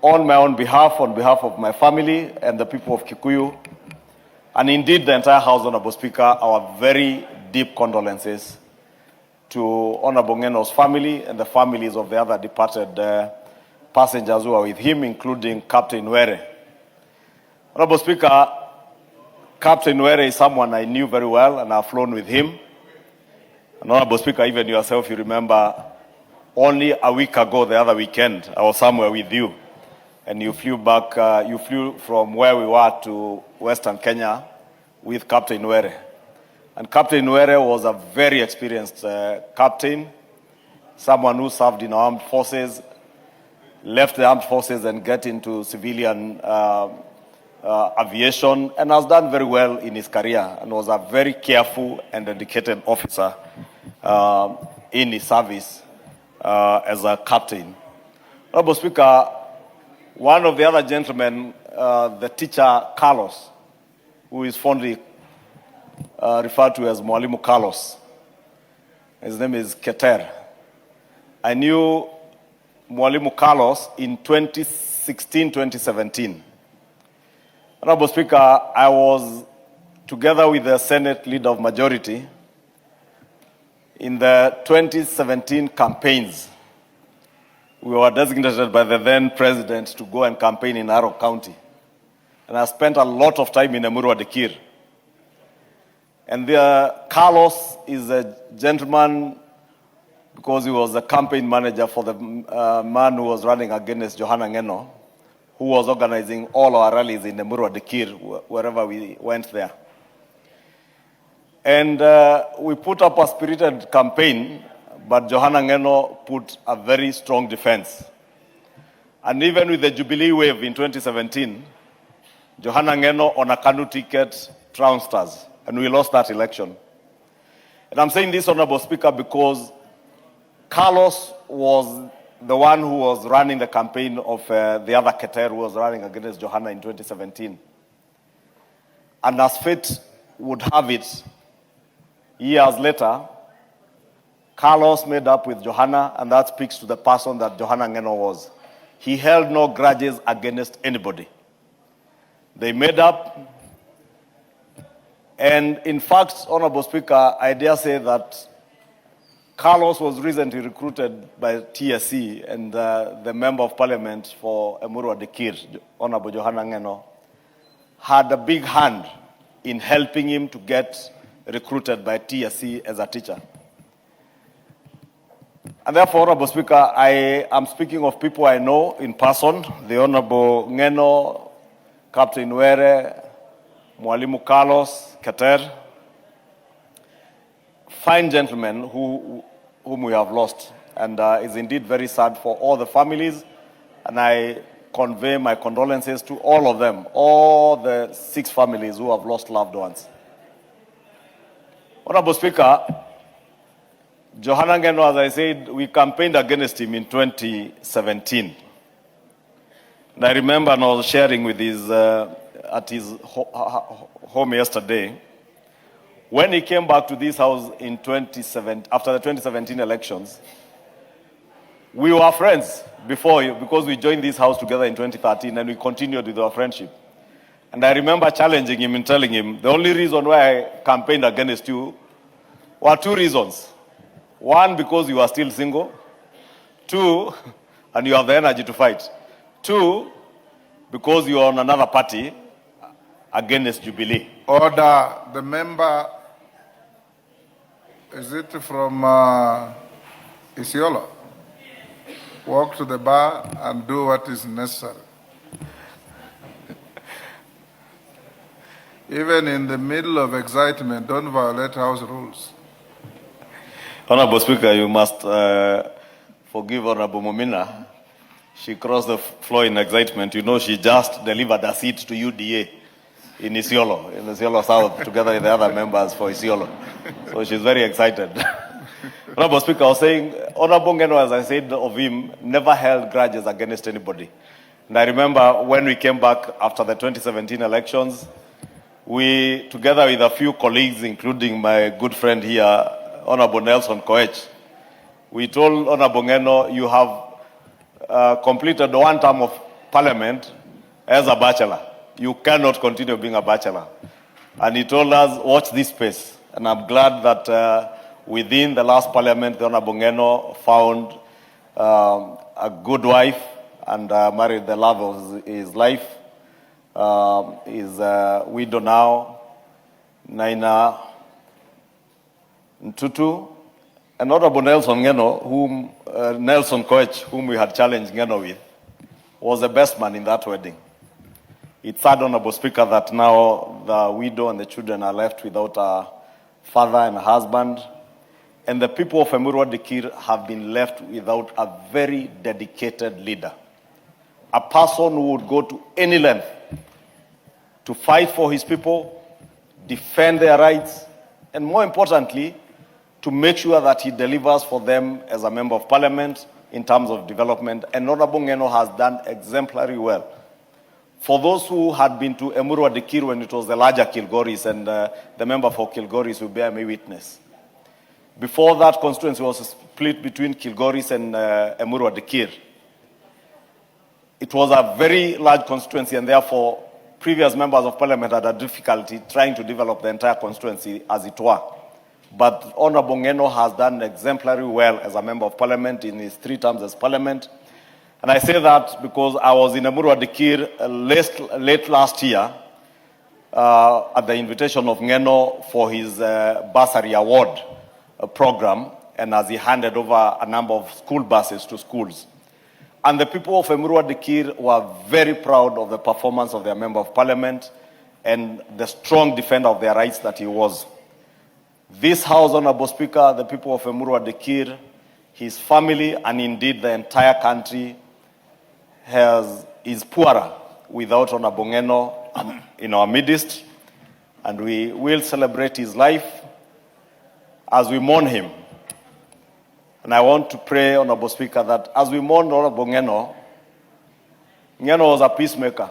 on my own behalf, on behalf of my family and the people of Kikuyu, and indeed the entire House, Honorable Speaker, our very deep condolences to Honorable Ng'eno's family and the families of the other departed passengers who are with him, including Captain Were. Honorable Speaker, Captain Were is someone I knew very well, and I've flown with him. And Honorable Speaker, even yourself, you remember only a week ago, the other weekend, I was somewhere with you. And you flew back, you flew from where we were to Western Kenya with Captain Were. And Captain Were was a very experienced captain, someone who served in armed forces, left the armed forces and get into civilian aviation, and has done very well in his career, and was a very careful and dedicated officer in his service as a captain. Honorable Speaker, one of the other gentlemen, the teacher Carlos, who is fondly referred to as Mwalimu Carlos, his name is Keter. I knew Mwalimu Carlos in 2016-2017. Honorable Speaker, I was together with the Senate Leader of Majority in the 2017 campaigns. We were designated by the then president to go and campaign in Narok County. And I spent a lot of time in Emurua Dikir. And Carlos is a gentleman because he was the campaign manager for the man who was running against Johanna Ng'eno, who was organizing all our rallies in Emurua Dikir, wherever we went there. And we put up a spirited campaign, but Johanna Ng'eno put a very strong defense. And even with the Jubilee wave in 2017, Johanna Ng'eno on a Kanu ticket trounced us, and we lost that election. And I'm saying this, Honorable Speaker, because Carlos was the one who was running the campaign of the other Keter who was running against Johanna in 2017. And as fate would have it, years later, Carlos made up with Johanna, and that speaks to the person that Johanna Ng'eno was. He held no grudges against anybody. They made up, and in fact, Honorable Speaker, I dare say that Carlos was recently recruited by TSC, and the Member of Parliament for Emurua Dikir, Honorable Johanna Ng'eno, had a big hand in helping him to get recruited by TSC as a teacher. And therefore, Honorable Speaker, I am speaking of people I know in person, the Honorable Ng'eno, Captain Were, Mwalimu Carlos, Keter, fine gentlemen whom we have lost. And it's indeed very sad for all the families. And I convey my condolences to all of them, all the 6 families who have lost loved ones. Honorable Speaker, Johanna Ng'eno, as I said, we campaigned against him in 2017. And I remember, and I was sharing with at his home yesterday, when he came back to this house in after the 2017 elections, we were friends because we joined this house together in 2013, and we continued with our friendship. And I remember challenging him and telling him, the only reason why I campaigned against you were 2 reasons. 1, because you are still single. 2, and you have the energy to fight. 2, because you are on another party against Jubilee. Order. The member, is it from Isiolo? Walk to the bar and do what is necessary. Even in the middle of excitement, don't violate house rules. Honorable Speaker, you must forgive Honorable Momina. She crossed the floor in excitement. You know, she just delivered a seat to UDA in Isiolo South, together with the other members for Isiolo. So she's very excited. Honorable Speaker, I was saying, Honorable Ng'eno, as I said of him, never held grudges against anybody. And I remember when we came back after the 2017 elections, we, together with a few colleagues, including my good friend here, Honorable Nelson Koech, we told Honorable Ng'eno, you have completed 1 term of parliament as a bachelor. You cannot continue being a bachelor. And he told us, watch this space. And I'm glad that within the last parliament, the Honorable Ngeno found a good wife and married the love of his life. Is a widow now, Naina Ntutu. And Honorable Nelson Ngeno, Nelson Koech, whom we had challenged Ngeno with, was the best man in that wedding. It's sad, Honorable Speaker, that now the widow and the children are left without a father and a husband. And the people of Emurua Dikir have been left without a very dedicated leader. A person who would go to any length to fight for his people, defend their rights, and more importantly, to make sure that he delivers for them as a member of parliament in terms of development. And Honorable Ngeno has done exemplary well. For those who had been to Emurua Dikir when it was the larger Kilgoris, and the member for Kilgoris will bear me witness. Before that constituency was split between Kilgoris and Emurua Dikir. It was a very large constituency, and therefore previous members of parliament had a difficulty trying to develop the entire constituency as it were. But Honorable Ngeno has done exemplary well as a member of parliament in his 3 terms as parliament. And I say that because I was in Emurua Dikir late last year at the invitation of Ngeno for his bursary award program, and as he handed over a number of school buses to schools. And the people of Emurua Dikir were very proud of the performance of their member of parliament and the strong defender of their rights that he was. This House, Honorable Speaker, the people of Emurua Dikir, his family, and indeed the entire country is poorer without Honorable Ngeno in our midst, and we will celebrate his life as we mourn him. And I want to pray, Honorable Speaker, that as we mourn Honorable Ngeno, Ngeno was a peacemaker.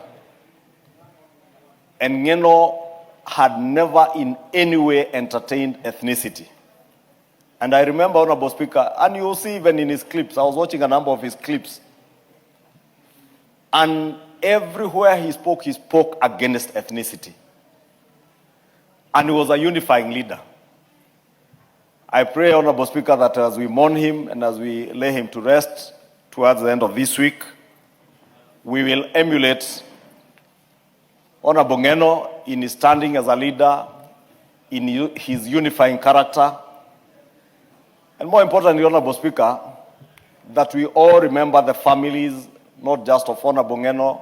And Ngeno had never in any way entertained ethnicity. And I remember, Honorable Speaker, and you'll see even in his clips, I was watching a number of his clips, and everywhere he spoke against ethnicity. And he was a unifying leader. I pray, Honorable Speaker, that as we mourn him and as we lay him to rest towards the end of this week, we will emulate Honorable Ngeno in his standing as a leader, in his unifying character, and more importantly, Honorable Speaker, that we all remember the families, not just of Honorable Ngeno,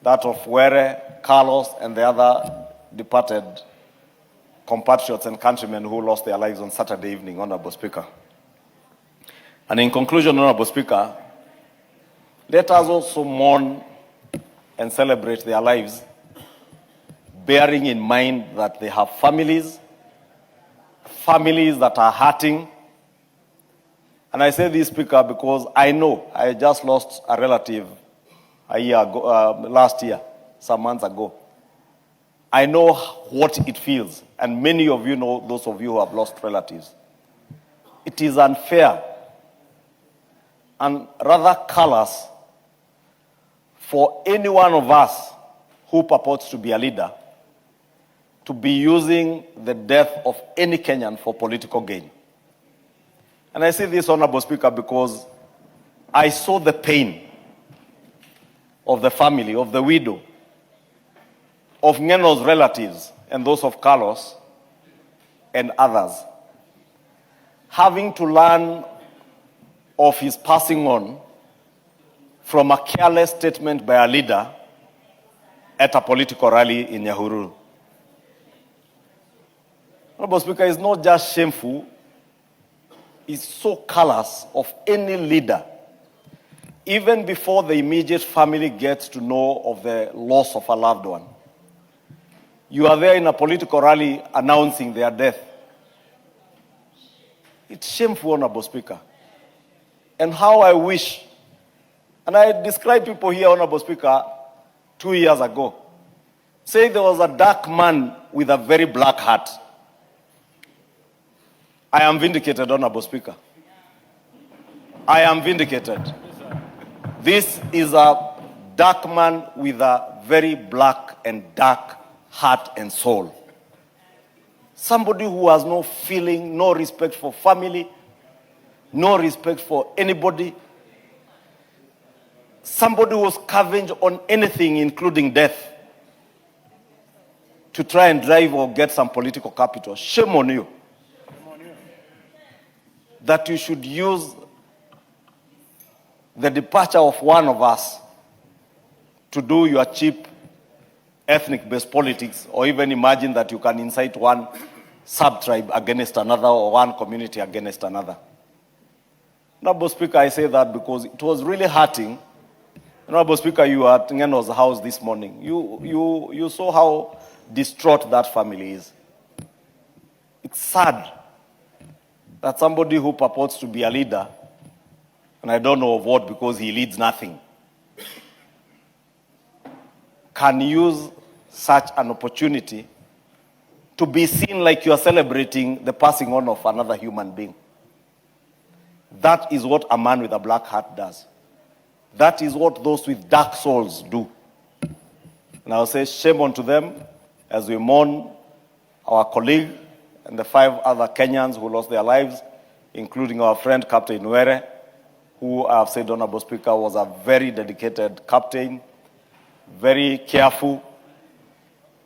that of Were, Carlos, and the other departed compatriots and countrymen who lost their lives on Saturday evening, Honorable Speaker. And in conclusion, Honorable Speaker, let us also mourn and celebrate their lives, bearing in mind that they have families that are hurting. And I say this, Speaker, because I know I just lost a relative last year, some months ago. I know what it feels, and many of you know, those of you who have lost relatives. It is unfair and rather callous for any one of us who purports to be a leader to be using the death of any Kenyan for political gain. And I say this, Honorable Speaker, because I saw the pain of the family, of the widow, of Ngeno's relatives, and those of Carlos and others, having to learn of his passing on from a careless statement by a leader at a political rally in Nyahururu. Honorable Speaker, it's not just shameful, it's so callous of any leader, even before the immediate family gets to know of the loss of a loved one. You are there in a political rally announcing their death. It's shameful, Honorable Speaker. And how I wish, and I described people here, Honorable Speaker, 2 years ago, saying there was a dark man with a very black heart. I am vindicated, Honorable Speaker. I am vindicated. This is a dark man with a very black and dark heart and soul. Somebody who has no feeling, no respect for family, no respect for anybody. Somebody who was scavenged on anything, including death, to try and drive or get some political capital. Shame on you. That you should use the departure of one of us to do your cheap ethnic-based politics, or even imagine that you can incite one sub-tribe against another or one community against another. Honorable Speaker, I say that because it was really hurting. Honorable Speaker, you were at Ngeno's house this morning. You saw how distraught that family is. It's sad that somebody who purports to be a leader, and I don't know of what because he leads nothing, can use such an opportunity to be seen like you are celebrating the passing on of another human being. That is what a man with a black heart does. That is what those with dark souls do. And I'll say shame on to them as we mourn our colleague and the 5 other Kenyans who lost their lives, including our friend Captain Nwere, who I have said, Honorable Speaker, was a very dedicated captain, very careful.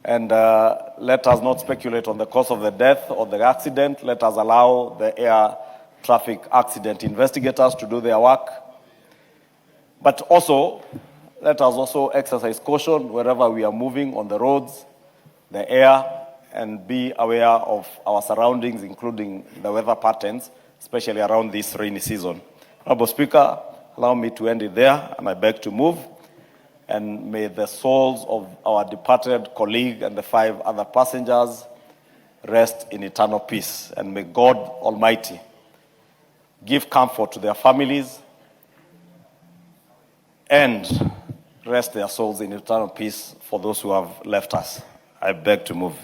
And let us not speculate on the cause of the death or the accident. Let us allow the air traffic accident investigators to do their work. But also, let us also exercise caution wherever we are moving on the roads, the air, and be aware of our surroundings, including the weather patterns, especially around this rainy season. Honorable Speaker, allow me to end it there, and I beg to move. And may the souls of our departed colleague and the 5 other passengers rest in eternal peace. And may God Almighty give comfort to their families and rest their souls in eternal peace for those who have left us. I beg to move.